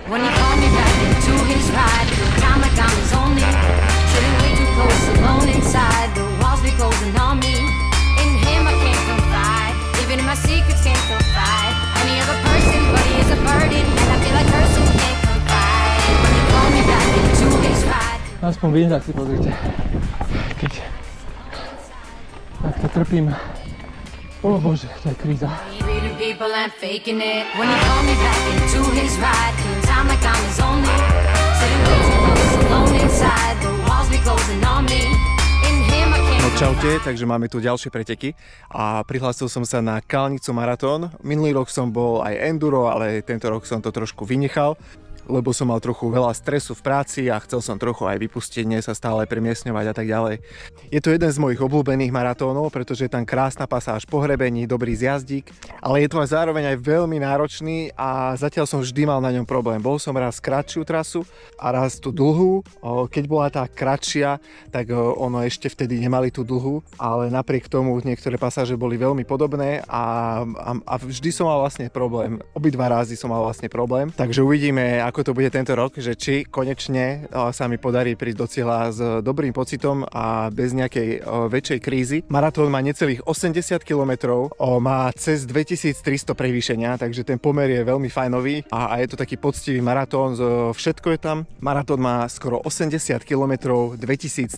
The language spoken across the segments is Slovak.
it when he called me back into his ride. Time like I'm his only. Sitting way too close, alone inside. The walls be closing on me. In him I can't confide. Even in my secrets can't confide. Any other person, but he is a burden. And I feel like person can't confide. When he called me back into his ride. Aspoň vidím, tak si pozrite. Keď takto trpím. O Bože, to je kríza. Reading people and faking it. When he called me back into his ride. Time like I'm his only. Sitting way too close, alone inside. The walls be closing on me. No čaute, takže máme tu ďalšie preteky a prihlásil som sa na Kalnicu maratón. Minulý rok som bol aj enduro, ale tento rok som to trošku vynechal, lebo som mal trochu veľa stresu v práci a chcel som trochu aj vypustiť, nie sa stále premiestňovať a tak ďalej. Je to jeden z mojich obľúbených maratónov, pretože je tam krásna pasáž po hrebení, dobrý zjazdík, ale je to aj zároveň aj veľmi náročný a zatiaľ som vždy mal na ňom problém. Bol som raz kratšiu trasu a raz tú dlhú. Keď bola tá kratšia, tak ono ešte vtedy nemali tú dlhú, ale napriek tomu niektoré pasáže boli veľmi podobné a vždy som mal vlastne problém. Obidva razy som mal vlastne problém, takže uvidíme, ako to bude tento rok, že či konečne sa mi podarí prísť do cieľa s dobrým pocitom a bez nejakej väčšej krízy. Maratón má necelých 80 km, má cez 2300 prevýšenia, takže ten pomer je veľmi fajnový a je to taký poctivý maratón, všetko je tam. Maratón má skoro 80 km, 2300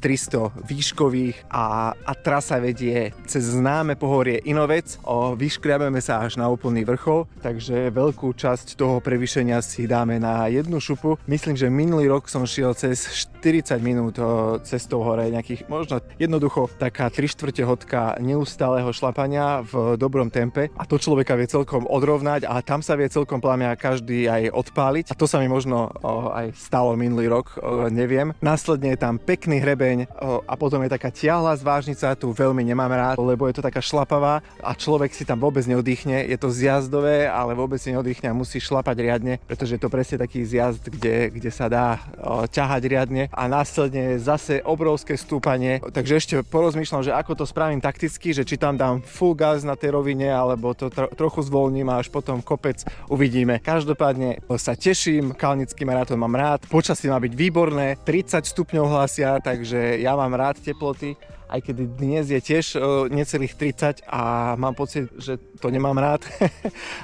výškových a trasa vedie cez známe pohorie Inovec. Vyškriabeme sa až na úplný vrchol, takže veľkú časť toho prevýšenia si dáme na jednu šupu. Myslím, že minulý rok som šiel cez 40 minút cestou hore, nejakých možno jednoducho taká 3/4 hodka neustáleho šlapania v dobrom tempe a to človeka vie celkom odrovnať a tam sa vie celkom plámia každý aj odpáliť a to sa mi možno aj stalo minulý rok, neviem. Následne je tam pekný hrebeň a potom je taká tiahla zvážnica, tu veľmi nemám rád, lebo je to taká šlapavá a človek si tam vôbec neoddychne, je to zjazdové, ale vôbec si neoddychne a musí šlapať riadne, pretože je to presne taký zjazd, kde sa dá ťahať riadne a následne zase obrovské stúpanie. Takže ešte porozmýšľam, že ako to spravím takticky, že či tam dám full gas na tej rovine, alebo to trochu zvolním a až potom kopec uvidíme. Každopádne sa teším, Kalnický maratón mám rád, počasie má byť výborné, 30 stupňov hlásia, takže ja mám rád teploty. Aj keď dnes je tiež necelých 30 a mám pocit, že to nemám rád,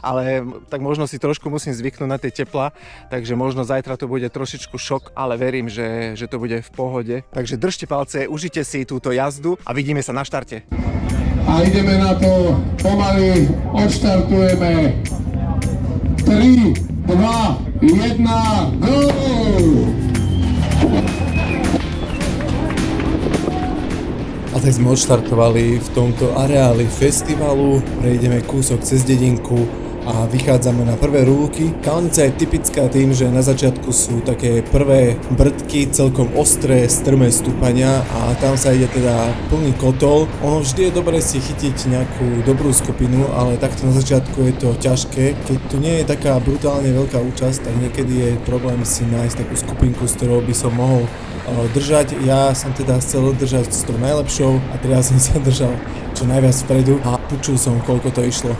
ale tak možno si trošku musím zvyknúť na tie teplá, takže možno zajtra to bude trošičku šok, ale verím, že to bude v pohode. Takže držte palce, užite si túto jazdu a vidíme sa na štarte. A ideme na to, pomaly odštartujeme. 3, 2, 1, go! A tak sme odštartovali v tomto areáli festivalu, prejdeme kúsok cez dedinku a vychádzame na prvé rúlky. Kalnica je typická tým, že na začiatku sú také prvé brdky, celkom ostré, strmé stúpania a tam sa ide teda plný kotol. Ono vždy je dobre si chytiť nejakú dobrú skupinu, ale takto na začiatku je to ťažké. Keď tu nie je taká brutálne veľká účasť, tak niekedy je problém si nájsť takú skupinku, s ktorou by som mohol držať. Ja som teda chcel držať s tou najlepšou a teraz som sa držal čo najviac vpredu a počul som, koľko to išlo.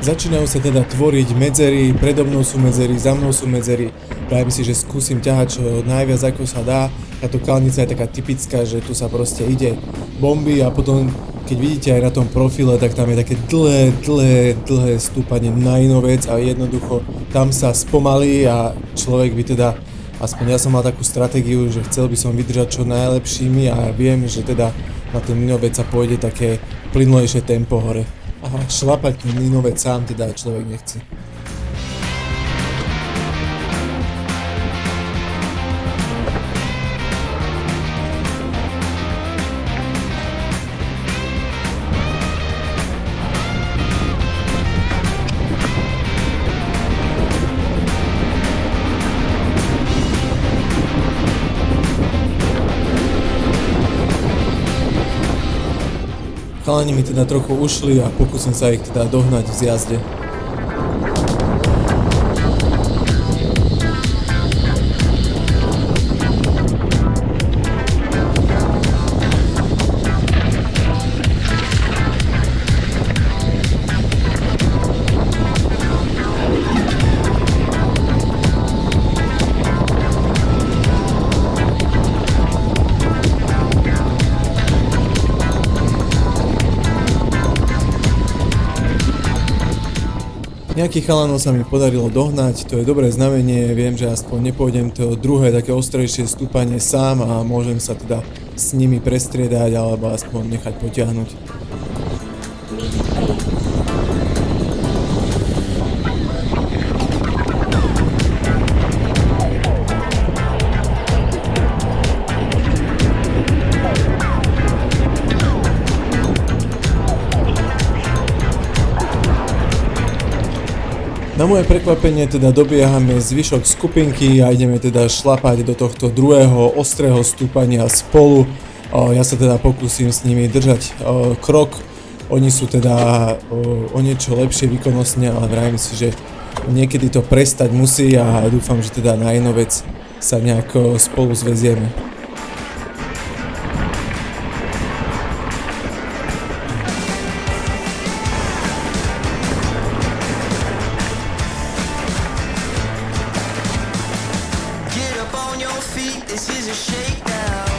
Začínajú sa teda tvoriť medzery, predo mnou sú medzery, za mnou sú medzery. Prajem si, že skúsim ťahať čo najviac ako sa dá. Táto kalnica je taká typická, že tu sa proste ide bomby a potom, keď vidíte aj na tom profile, tak tam je také dlhé stúpanie na Inovec a jednoducho tam sa spomalí a človek by teda, aspoň ja som mal takú stratégiu, že chcel by som vydržať čo najlepšími a viem, že teda na ten Inovec sa pôjde také plynulejšie tempo hore. A šlapať ten Inovec sám teda človek nechce. Chalani mi teda trochu ušli a pokúsim sa ich teda dohnať v zjazde. Nejakých chalanov sa mi podarilo dohnať, to je dobré znamenie, viem, že aspoň nepôjdem to druhé také ostrejšie stúpanie sám a môžem sa teda s nimi prestriedať alebo aspoň nechať potiahnuť. Na moje prekvapenie teda dobiehame zvyšok skupinky a ideme teda šlapať do tohto druhého ostrého stúpania spolu. Ja sa teda pokúsim s nimi držať krok. Oni sú teda o niečo lepšie výkonnostne, ale vravím si, že niekedy to prestať musí a dúfam, že teda na jednu vec sa nejak spolu zväzieme. This is a shakedown.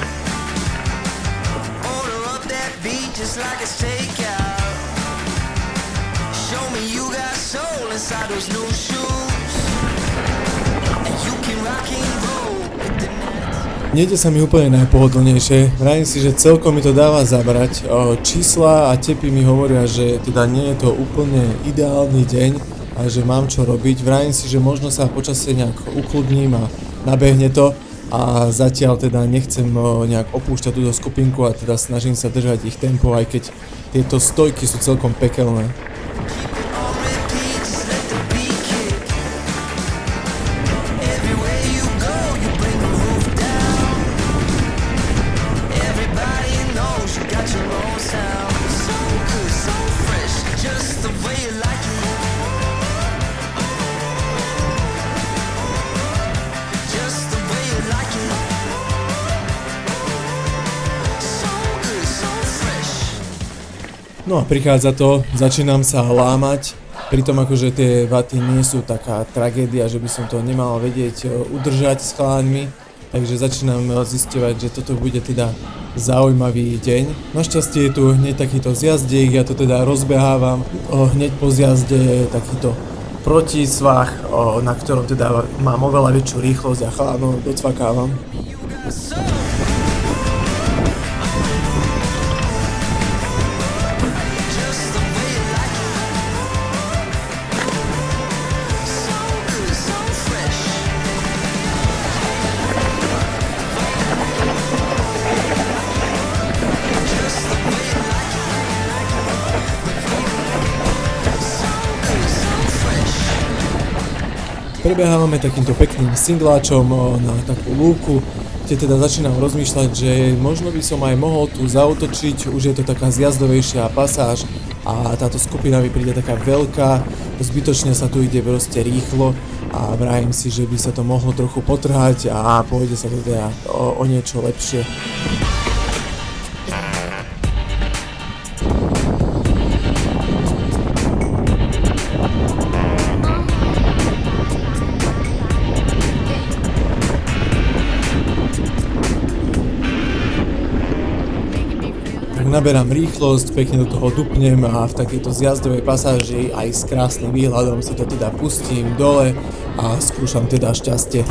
Order up that beat just like it's takeout. Show me you got soul inside those new shoes. And you can rock and roll with the net. Nejde sa mi úplne najpohodlnejšie, vravím si, že celkom mi to dáva zabrať. Čísla a tepy mi hovoria, že teda nie je to úplne ideálny deň a že mám čo robiť. Vravím si, že možno sa počasie nejak ukludním a nabehne to. A zatiaľ teda nechcem nejak opúšťať túto skupinku a teda snažím sa držať ich tempo, aj keď tieto stojky sú celkom pekelné. No a prichádza to, začínam sa lámať, pritom akože tie vaty nie sú taká tragédia, že by som to nemal vedieť udržať s chalanmi, takže začínam zisťovať, že toto bude teda zaujímavý deň. Našťastie je tu hneď takýto zjazdík, ja to teda rozbehávam, hneď po zjazde je takýto protisvah, na ktorom teda mám oveľa väčšiu rýchlosť a chalanov docvakávam. Prebehávame takýmto pekným singláčom na takú lúku, kde teda začínam rozmýšľať, že možno by som aj mohol tu zaútočiť, už je to taká zjazdovejšia pasáž a táto skupina mi príde taká veľká, zbytočne sa tu ide proste rýchlo a vravím si, že by sa to mohlo trochu potrhať a pôjde sa to teda o niečo lepšie. Naberám rýchlosť, pekne do toho dupnem a v takejto zjazdovej pasáži aj s krásnym výhľadom si to teda pustím dole a skúšam teda šťastie.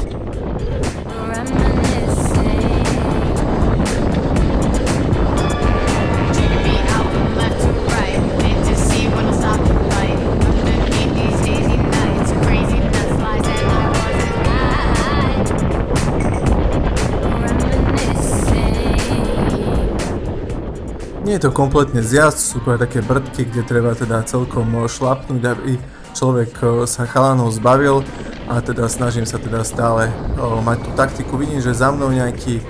Nie je to kompletne zjazd, sú to aj také brdky, kde treba teda celkom šlapnúť, aby človek sa chalanov zbavil a teda snažím sa teda stále mať tú taktiku. Vidím, že za mnou nejakí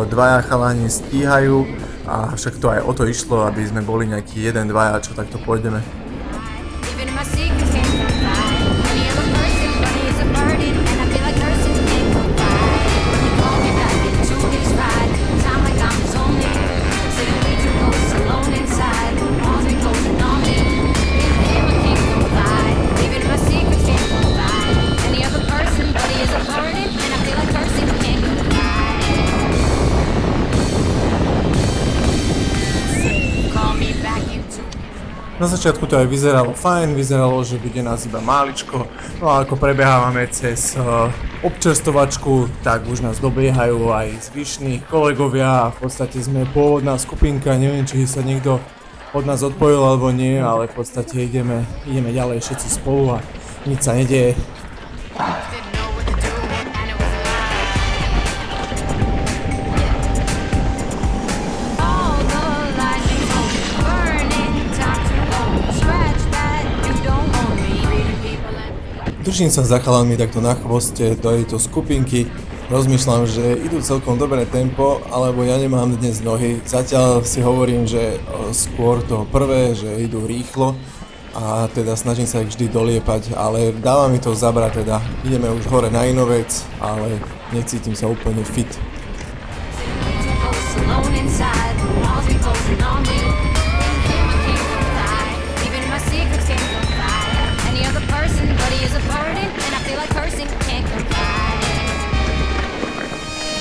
dvaja chalani stíhajú A však to aj o to išlo, aby sme boli nejakí 1-2, čo takto pôjdeme. Even my secrets can't confide. Any other person, but he is a burden, and I feel like cursing can't confide. He called me back into his ride. Time like I'm his only. Sitting way too close, alone inside. The walls be closing on me. In him I can't confide. Even my secrets can't confide. Any other person, but he is a burden, and I feel like cursing can't confide. Call me back into. Na začiatku to aj vyzeralo fajn, vyzeralo, že bude nás iba máličko, no a ako prebehávame cez občerstovačku, tak už nás dobiehajú aj zvyšní kolegovia a v podstate sme pôvodná skupinka, neviem, či sa niekto od nás odpojil alebo nie, ale v podstate ideme ďalej všetci spolu a nič sa nedieje. Didn't know what to do, and it was a lie. All the lies you told me, burning time to hold me. Scratch that, you don't own me. Reading people and Držím sa za chalanmi takto na chvoste do tejto skupinky. Rozmýšľam, že idú celkom dobré tempo, alebo ja nemám dnes nohy. Zatiaľ si hovorím, že skôr to prvé, že idú rýchlo a teda snažím sa ich vždy doliepať, ale dáva mi to zabrať, teda ideme už hore na Inovec, ale necítim sa úplne fit. way too close, alone inside. The walls be closing on me. In him I can't confide. Even my secrets can't confide. Any other person, but he is a burden, and I feel like cursing can't confide.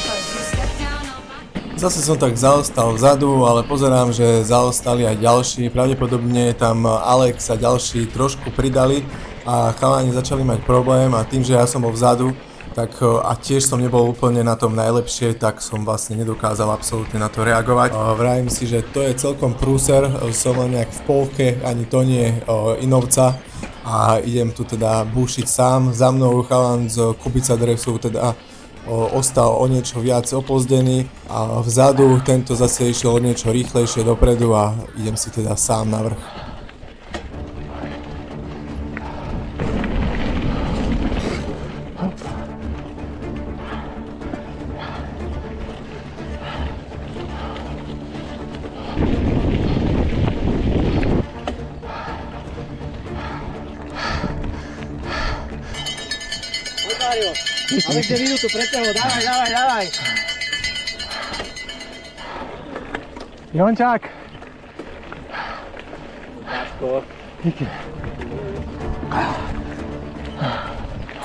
'Cause you stepped down on my feet. Zase som tak zaostal vzadu, ale pozerám, že zaostali aj ďalší. Pravdepodobne tam Alex a ďalší trošku pridali a chalani začali mať problém a tým, že ja som bol vzadu, tak a tiež som nebol úplne na tom najlepšie, tak som vlastne nedokázal absolútne na to reagovať. Vravím si, že to je celkom prúser, som len nejak v polke, ani to nie Inovca a idem tu teda bušiť sám. Za mnou chalan z Kubica dresu teda ostal o niečo viac opozdený a vzadu tento zase išiel o niečo rýchlejšie dopredu a idem si teda sám na vrch. Ale kde minútu preťahol, dávaj. Jončák.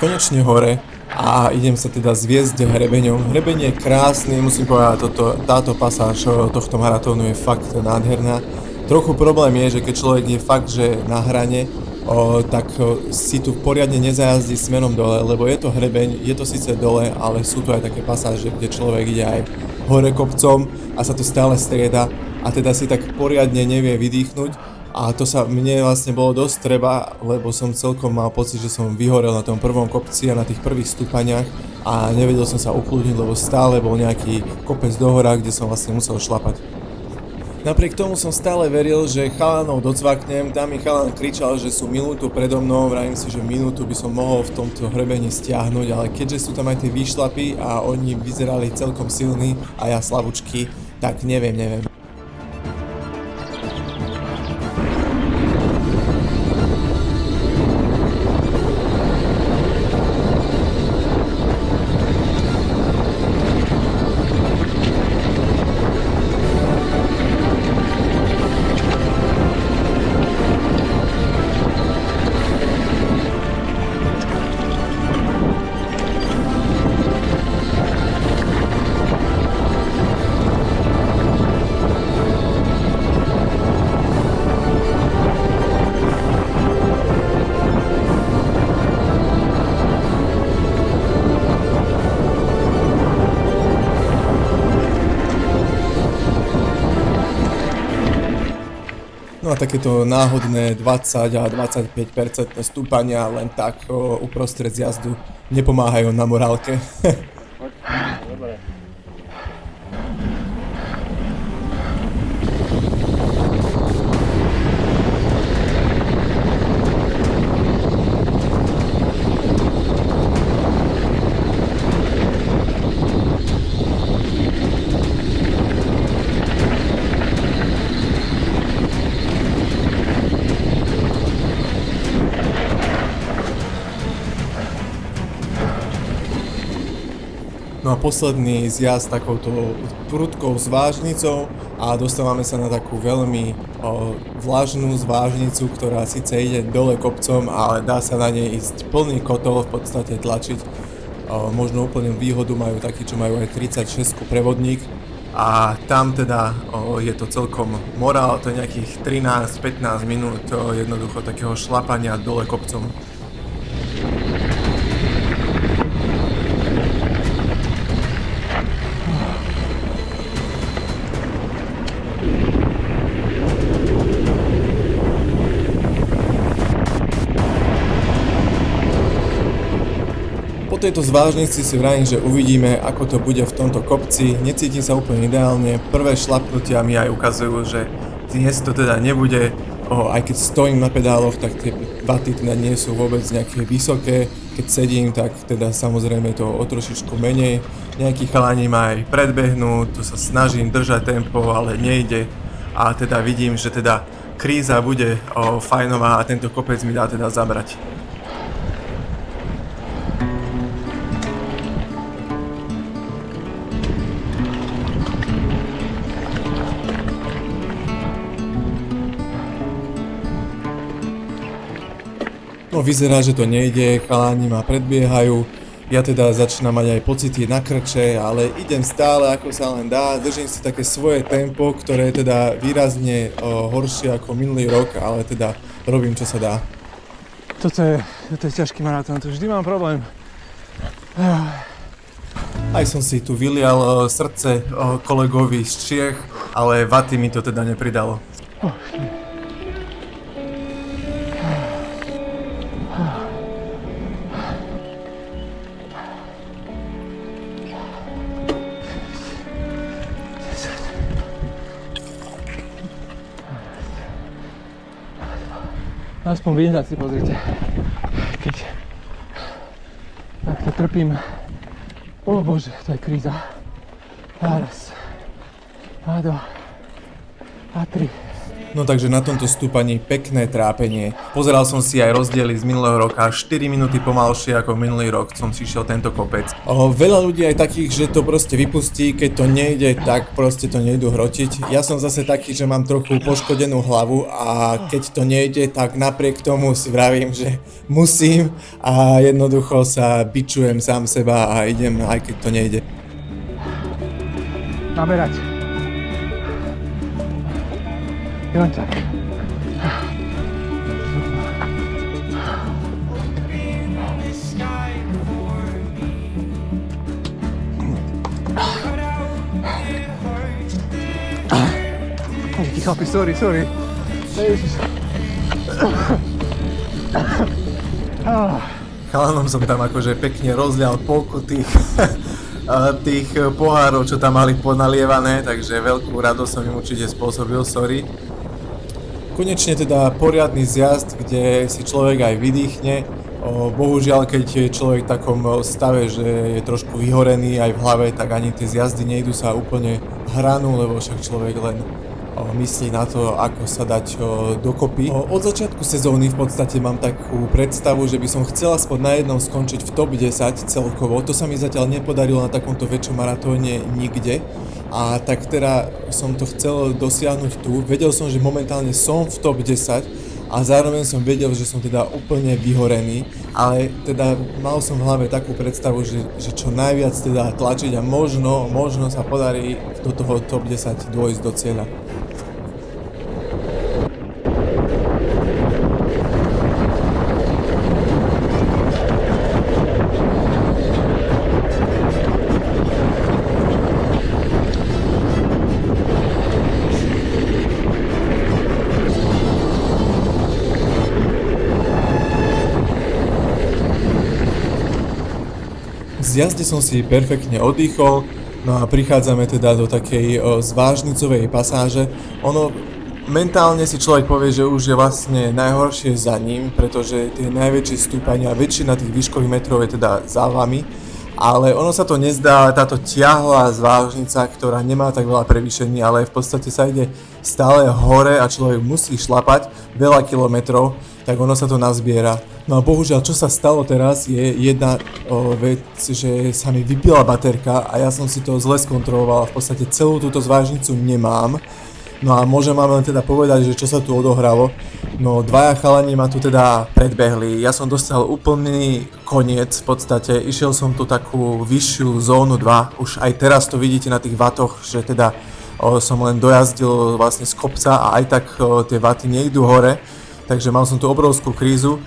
Konečne hore a idem sa teda zviesť hrebeňom. Hrebeň je krásny, musím povedať, táto pasáž tohto maratónu je fakt nádherná. Trochu problém je, že keď človek je fakt, že na hrane, tak si tu poriadne nezajazdí smerom dole, lebo je to hrebeň, je to síce dole, ale sú tu aj také pasáže, kde človek ide aj hore kopcom a sa to stále strieda a teda si tak poriadne nevie vydýchnuť a to sa mne vlastne bolo dosť treba, lebo som celkom mal pocit, že som vyhorel na tom prvom kopci a na tých prvých stúpaniach a nevedel som sa ukludniť, lebo stále bol nejaký kopec dohora, kde som vlastne musel šlapať. Napriek tomu som stále veril, že chalanov docvaknem, tam mi chalan kričal, že sú minútu predo mnou, vravím si, že minútu by som mohol v tomto hrebení stiahnuť, ale keďže sú tam aj tie výšlapy a oni vyzerali celkom silní a ja slavučky, tak neviem. No a takéto náhodné 20 a 25% stúpania len tak uprostred jazdu nepomáhajú na morálke. No a posledný zjazd takouto prudkou zvážnicou a dostávame sa na takú veľmi vlažnú zvážnicu, ktorá síce ide dole kopcom, ale dá sa na nej ísť plný kotol, v podstate tlačiť. Možno úplne výhodu majú takí, čo majú aj 36 prevodník a tam teda je to celkom morál, to je nejakých 13-15 minút jednoducho takého šlapania dole kopcom. Po tejto zvážnici si vravím, že uvidíme, ako to bude v tomto kopci. Necítim sa úplne ideálne. Prvé šlapnutia mi aj ukazujú, že dnes to teda nebude. Aj keď stojím na pedáloch, tak tie vaty teda nie sú vôbec nejaké vysoké. Keď sedím, tak teda samozrejme to o trošičku menej. Nejakí chalani ma aj predbehnú, tu sa snažím držať tempo, ale nejde. A teda vidím, že teda kríza bude fajnová a tento kopec mi dá teda zabrať. No vyzerá, že to nejde, chalani ma predbiehajú, ja teda začínam mať aj pocity na krče, ale idem stále ako sa len dá, držím si také svoje tempo, ktoré je teda výrazne horšie ako minulý rok, ale teda robím čo sa dá. Toto je ťažký maratón, tu vždy mám problém. Aj som si tu vylial srdce kolegovi z Čiech, ale vaty mi to teda nepridalo. Aspoň vyhnať si pozrite, keď takto trpím. O Bože, to je kríza. A raz, a dva, a tri. No takže na tomto stúpaní pekné trápenie. Pozeral som si aj rozdiely z minulého roka, 4 minúty pomalšie ako minulý rok som si šiel tento kopec. Veľa ľudí aj takých, že to proste vypustí, keď to nejde, tak proste to nejdu hrotiť. Ja som zase taký, že mám trochu poškodenú hlavu a keď to nejde, tak napriek tomu si vravím, že musím a jednoducho sa bičujem sám seba a idem, aj keď to nejde. Naberať. Len tak. Díky chlapi, sorry. Ježiš. Chalanom som tam akože pekne rozlial polku tých pohárov, čo tam mali ponalievané, takže veľkú radosť som im určite spôsobil, sorry. Konečne teda poriadny zjazd, kde si človek aj vydýchne. Bohužiaľ, keď je človek v takom stave, že je trošku vyhorený aj v hlave, tak ani tie zjazdy nejdu sa úplne hranú, lebo však človek len myslí na to, ako sa dať dokopy. Od začiatku sezóny v podstate mám takú predstavu, že by som chcel aspoň na jednom skončiť v top 10 celkovo. To sa mi zatiaľ nepodarilo na takomto väčšom maratóne nikde. A tak teda som to chcel dosiahnuť tu. Vedel som, že momentálne som v top 10 a zároveň som vedel, že som teda úplne vyhorený, ale teda mal som v hlave takú predstavu, že čo najviac teda tlačiť a možno sa podarí do toho top 10 dôjsť do cieľa. Z jazde som si perfektne oddychol, no a prichádzame teda do takej zvážnicovej pasáže. Mentálne si človek povie, že už je vlastne najhoršie za ním, pretože tie najväčšie stúpania, väčšina tých výškových metrov je teda za vami, ale ono sa to nezdá, táto ťahlá zvážnica, ktorá nemá tak veľa prevýšení, ale v podstate sa ide stále hore a človek musí šlapať veľa kilometrov. tak ono sa to nazbiera. No a bohužiaľ, čo sa stalo teraz, je jedna vec, že sa mi vypila baterka a ja som si to zle skontroloval, v podstate celú túto zvážnicu nemám. No a môžem vám len teda povedať, že čo sa tu odohralo. No dvaja chalani ma tu teda predbehli, ja som dostal úplný koniec v podstate, išiel som tu takú vyššiu zónu 2, už aj teraz to vidíte na tých vatoch, že teda som len dojazdil vlastne z kopca a aj tak tie vaty nejdú hore, takže mal som tu obrovskú krízu.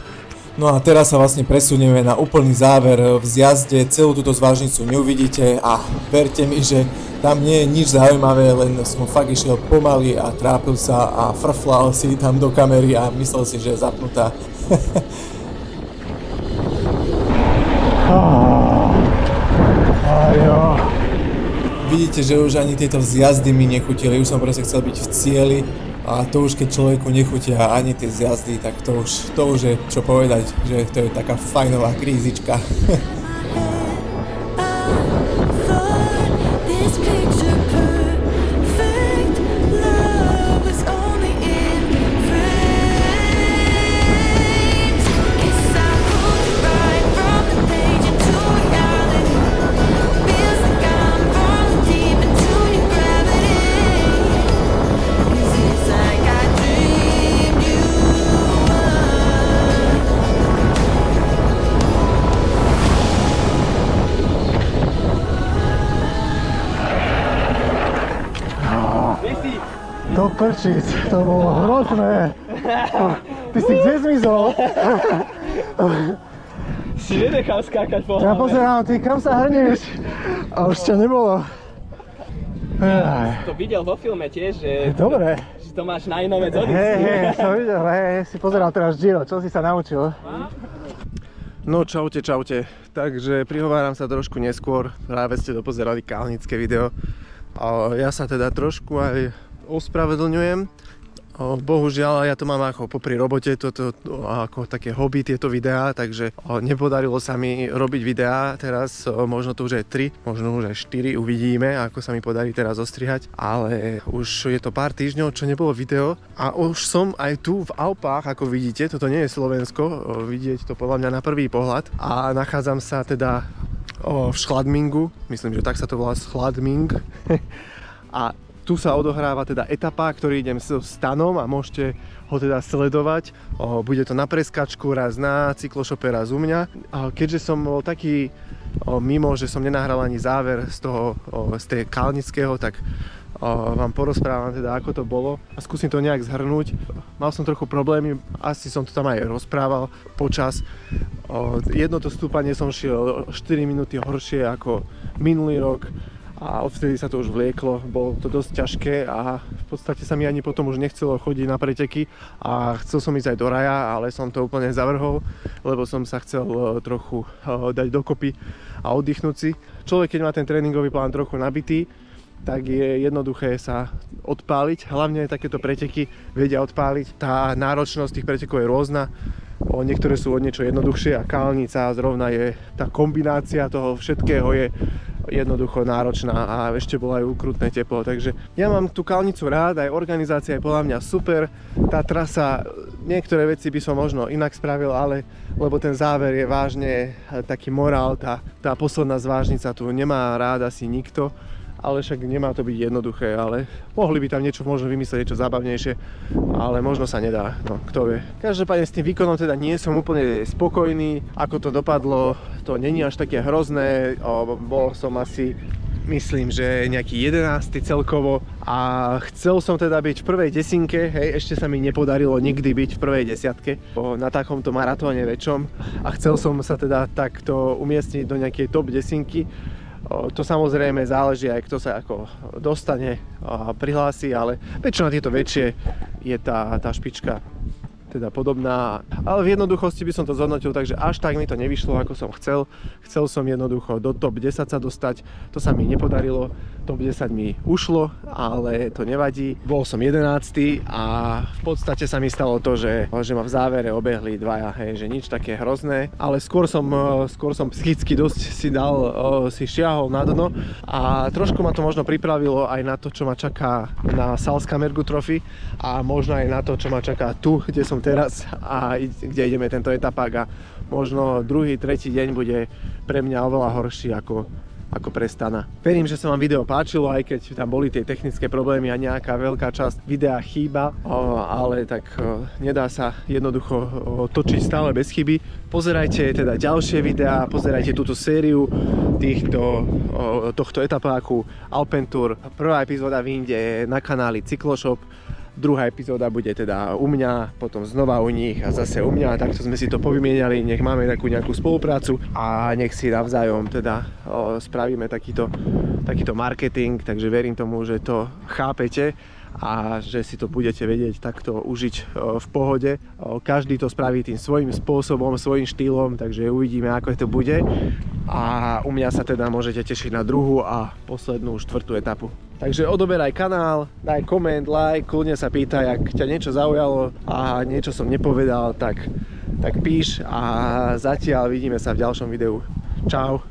No a teraz sa vlastne presunieme na úplný záver v zjazde, celú túto zvážnicu neuvidíte a verte mi, že tam nie je nič zaujímavé, len som fakt išiel pomaly a trápil sa a frflal si tam do kamery a myslel si, že je zapnutá. Vidíte, že už ani tieto zjazdy mi nechutili, už som proste chcel byť v cieli a to už keď človeku nechutia ani tie zjazdy, tak to už je čo povedať, že to je taká fajnová krízička. To prčic, to bolo hrozné. Ty si kde zmizol? Si nenechal skákať po Ja pozerám, ty kam sa hrnieš? A už ťa nebolo. To videl vo filme tiež, že Dobre. to máš najnovec od Hej, som videl, si pozeral teraz Giro, čo si sa naučil? No čaute. Takže prihováram sa trošku neskôr, práve ste dopozerali kalnické video. Ja sa teda trošku aj ospravedlňujem. Bohužiaľ, ja to mám ako popri robote, toto ako také hobby, tieto videá, takže nepodarilo sa mi robiť videá teraz, možno to už aj 3, možno už aj 4, uvidíme, ako sa mi podarí teraz ostrihať, ale už je to pár týždňov, čo nebolo video a už som aj tu v Alpách, ako vidíte, toto nie je Slovensko, vidieť to podľa mňa na prvý pohľad a nachádzam sa teda v Schladmingu, myslím, že tak sa to volá Schladming a tu sa odohráva teda etapa, ktorý idem s Stanom a môžete ho teda sledovať. Bude to na preskačku, raz na cyklošope, raz u mňa. Keďže som bol taký mimo, že som nenahral ani záver z tej kalnického, tak vám porozprávam teda, ako to bolo a skúsim to nejak zhrnúť. Mal som trochu problémy, asi som to tam aj rozprával počas. Jedno to stúpanie som šiel 4 minúty horšie ako minulý rok. A odvtedy sa to už vlieklo, bolo to dosť ťažké a v podstate sa mi ani potom už nechcelo chodiť na preteky a chcel som ísť aj do raja, ale som to úplne zavrhol, lebo som sa chcel trochu dať dokopy a oddychnúť si. Človek, keď má ten tréningový plán trochu nabitý, tak je jednoduché sa odpáliť, hlavne takéto preteky vedia odpáliť. Tá náročnosť tých pretekov je rôzna, niektoré sú o niečo jednoduchšie a kalnica zrovna je, tá kombinácia toho všetkého je jednoducho náročná a ešte bolo aj ukrutné teplo, takže ja mám tú kalnicu rád, aj organizácia je podľa mňa super, tá trasa, niektoré veci by som možno inak spravil, ale lebo ten záver je vážne taký morál, tá posledná zvážnica tu nemá rád asi nikto, ale však nemá to byť jednoduché, ale mohli by tam niečo možno vymyslieť, niečo zábavnejšie, ale možno sa nedá, no kto vie. Každopádne s tým výkonom teda nie som úplne spokojný, ako to dopadlo, to není až také hrozné, bol som asi, myslím, že nejaký 11. celkovo a chcel som teda byť v prvej desinke, hej, ešte sa mi nepodarilo nikdy byť v prvej desiatke na takomto maratóne väčšom a chcel som sa teda takto umiestniť do nejakej top desinky. To samozrejme záleží aj kto sa ako dostane a prihlási, ale väčšinou tieto väčšie je tá špička teda podobná, ale v jednoduchosti by som to zhodnotil, takže až tak mi to nevyšlo, ako som chcel. Chcel som jednoducho do top 10 sa dostať, to sa mi nepodarilo. top 10 mi ušlo, ale to nevadí. Bol som 11. a v podstate sa mi stalo to, že ma v závere obehli dvaja, hej, že nič také hrozné, ale skôr som psychicky dosť si šiahol na dno a trošku ma to možno pripravilo aj na to, čo ma čaká na Salzkammergut Trophy a možno aj na to, čo ma čaká tu, kde som teraz a kde ideme tento etapák a možno druhý, tretí deň bude pre mňa oveľa horší ako pre Stana. Verím, že sa vám video páčilo, aj keď tam boli tie technické problémy a nejaká veľká časť videa chýba, ale tak nedá sa jednoducho točiť stále bez chyby. Pozerajte teda ďalšie videá, pozerajte túto sériu tohto etapáku Alpentour. Prvá epizóda vyjde na kanáli Cykloshop, druhá epizóda bude teda u mňa, potom znova u nich a zase u mňa, takto sme si to povymieniali, nech máme takú nejakú spoluprácu a nech si navzájom teda spravíme takýto marketing, takže verím tomu, že to chápete a že si to budete vedieť takto užiť v pohode. Každý to spraví tým svojím spôsobom, svojím štýlom, takže uvidíme, ako to bude. A u mňa sa teda môžete tešiť na druhú a poslednú 4. etapu. Takže odoberaj kanál, daj koment, like, kľudne sa pýtaj, ak ťa niečo zaujalo a niečo som nepovedal, tak píš a zatiaľ vidíme sa v ďalšom videu. Čau.